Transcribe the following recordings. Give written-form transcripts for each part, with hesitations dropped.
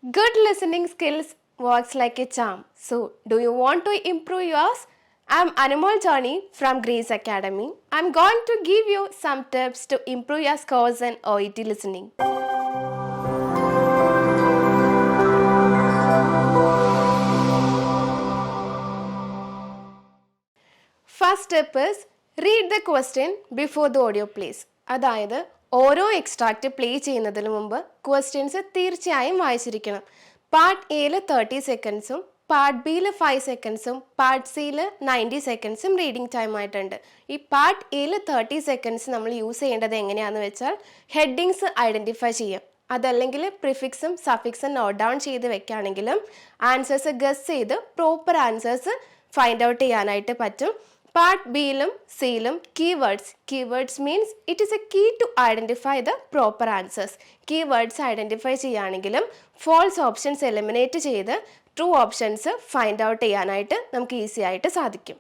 Good listening skills works like a charm. So, do you want to improve yours? I'm Animal Johnny from Grace Academy. I'm going to give you some tips to improve your scores in OET listening. First step is read the question before the audio plays. അതായത് ഓരോ extract play ചെയ്യുന്നതിന് മുമ്പ് questions തീർച്ചയായും വായിച്ചിരിക്കണം. Part എയിൽ 30 സെക്കൻഡ്സും part ബിയിൽ 5 സെക്കൻഡ്സും part സിയിൽ 90 സെക്കൻഡ്സും reading time ആയിട്ടുണ്ട്. ഈ പാർട്ട് എയിൽ 30 സെക്കൻഡ്സ് നമ്മൾ യൂസ് ചെയ്യേണ്ടത് എങ്ങനെയാണെന്ന് വെച്ചാൽ ഹെഡിങ്സ് ഐഡൻറ്റിഫൈ ചെയ്യാം. അതല്ലെങ്കിൽ പ്രിഫിക്സും സഫിക്സും നോട്ട് ഡൗൺ ചെയ്ത് വെക്കുകയാണെങ്കിലും ആൻസേഴ്സ് ഗസ് ചെയ്ത് പ്രോപ്പർ ആൻസേഴ്സ് ഫൈൻഡ് ഔട്ട് ചെയ്യാനായിട്ട് പറ്റും. പാർട്ട് ബിയിലും സിയിലും keywords means it is a key to identify the proper answers. Keywords identify ചെയ്യുകയാണെങ്കിലും ഫോൾസ് ഓപ്ഷൻസ് എലിമിനേറ്റ് ചെയ്ത് ട്രൂ ഓപ്ഷൻസ് ഫൈൻഡ് ഔട്ട് ചെയ്യാനായിട്ട് നമുക്ക് ഈസി ആയിട്ട് സാധിക്കും.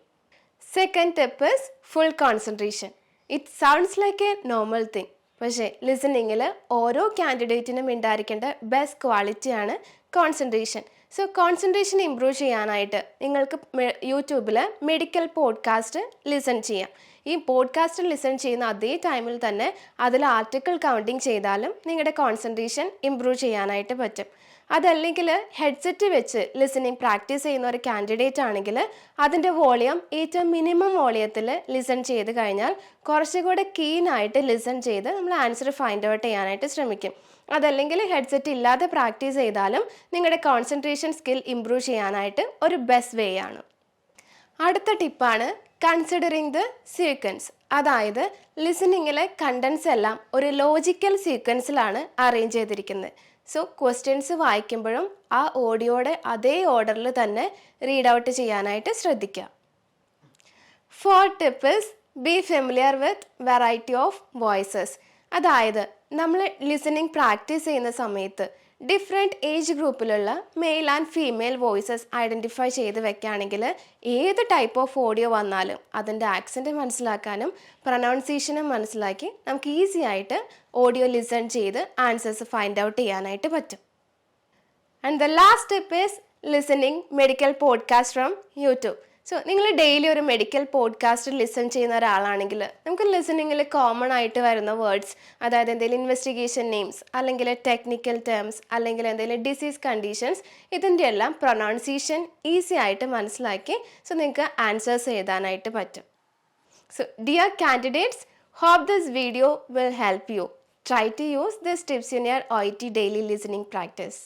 Second tip is full concentration. It sounds like a normal thing, പക്ഷേ ലിസണിങ്ങിൽ ഓരോ ക്യാൻഡിഡേറ്റിനും ഉണ്ടായിരിക്കേണ്ട ബെസ്റ്റ് ക്വാളിറ്റിയാണ് കോൺസെൻട്രേഷൻ. സോ കോൺസെൻട്രേഷൻ ഇമ്പ്രൂവ് ചെയ്യാനായിട്ട് നിങ്ങൾക്ക് യൂട്യൂബിൽ മെഡിക്കൽ പോഡ്കാസ്റ്റ് ലിസൺ ചെയ്യാം. ഈ പോഡ്കാസ്റ്റ് ലിസൺ ചെയ്യുന്ന അതേ ടൈമിൽ തന്നെ അതിൽ ആർട്ടിക്കിൾ കൗണ്ടിങ് ചെയ്താലും നിങ്ങളുടെ കോൺസെൻട്രേഷൻ ഇമ്പ്രൂവ് ചെയ്യാനായിട്ട് പറ്റും. അതല്ലെങ്കിൽ ഹെഡ്സെറ്റ് വെച്ച് ലിസണിങ് പ്രാക്ടീസ് ചെയ്യുന്ന ഒരു കാൻഡിഡേറ്റ് ആണെങ്കിൽ അതിൻ്റെ വോളിയം ഏറ്റവും മിനിമം വോളിയത്തിൽ ലിസൺ ചെയ്ത് കഴിഞ്ഞാൽ കുറച്ചുകൂടെ കീനായിട്ട് ലിസൺ ചെയ്ത് നമ്മൾ ആൻസർ ഫൈൻഡ് ഔട്ട് ചെയ്യാനായിട്ട് ശ്രമിക്കും. അതല്ലെങ്കിൽ ഹെഡ്സെറ്റ് ഇല്ലാതെ പ്രാക്ടീസ് ചെയ്താലും നിങ്ങളുടെ കോൺസെൻട്രേഷൻ സ്കിൽ ഇമ്പ്രൂവ് ചെയ്യാനായിട്ട് ഒരു ബെസ്റ്റ് വേ ആണ്. അടുത്ത ടിപ്പാണ് കൺസിഡറിങ് ദ സീക്വൻസ്. അതായത് ലിസണിങ്ങിലെ കണ്ടൻസ് എല്ലാം ഒരു ലോജിക്കൽ സീക്വൻസിലാണ് അറേഞ്ച് ചെയ്തിരിക്കുന്നത്. സോ ക്വസ്റ്റ്യൻസ് വായിക്കുമ്പോഴും ആ ഓഡിയോയുടെ അതേ ഓർഡറിൽ തന്നെ റീഡ് ഔട്ട് ചെയ്യാനായിട്ട് ശ്രദ്ധിക്കുക. Fourth tip is be familiar with variety of voices. അതായത് നമ്മൾ ലിസണിങ് പ്രാക്ടീസ് ചെയ്യുന്ന സമയത്ത് ഡിഫറെൻറ്റ് ഏജ് ഗ്രൂപ്പിലുള്ള male and female voices identify ചെയ്ത് വെക്കുകയാണെങ്കിൽ ഏത് ടൈപ്പ് ഓഫ് ഓഡിയോ വന്നാലും അതിൻ്റെ ആക്സെൻറ്റ് മനസ്സിലാക്കാനും പ്രൊനൗൺസിയേഷനും മനസ്സിലാക്കി നമുക്ക് ഈസി ആയിട്ട് ഓഡിയോ ലിസൺ ചെയ്ത് ആൻസേഴ്സ് ഫൈൻഡ് ഔട്ട് ചെയ്യാനായിട്ട് പറ്റും. And the last tip is listening medical podcast from YouTube. So നിങ്ങൾ ഡെയിലി ഒരു മെഡിക്കൽ പോഡ്കാസ്റ്റ് ലിസൺ ചെയ്യുന്ന ഒരാളാണെങ്കിൽ നമുക്ക് ലിസണിങ്ങിൽ കോമൺ ആയിട്ട് വരുന്ന വേർഡ്സ്, അതായത് എന്തെങ്കിലും ഇൻവെസ്റ്റിഗേഷൻ നെയിംസ് അല്ലെങ്കിൽ ടെക്നിക്കൽ ടേംസ് അല്ലെങ്കിൽ എന്തെങ്കിലും ഡിസീസ് കണ്ടീഷൻസ്, ഇതിൻ്റെ എല്ലാം പ്രൊനൗൺസിയേഷൻ ഈസി ആയിട്ട് മനസ്സിലാക്കി സോ നിങ്ങൾക്ക് ആൻസേഴ്സ് എഴുതാനായിട്ട് പറ്റും. So dear candidates, hope this video will help you. Try to use these tips in your OET daily listening practice.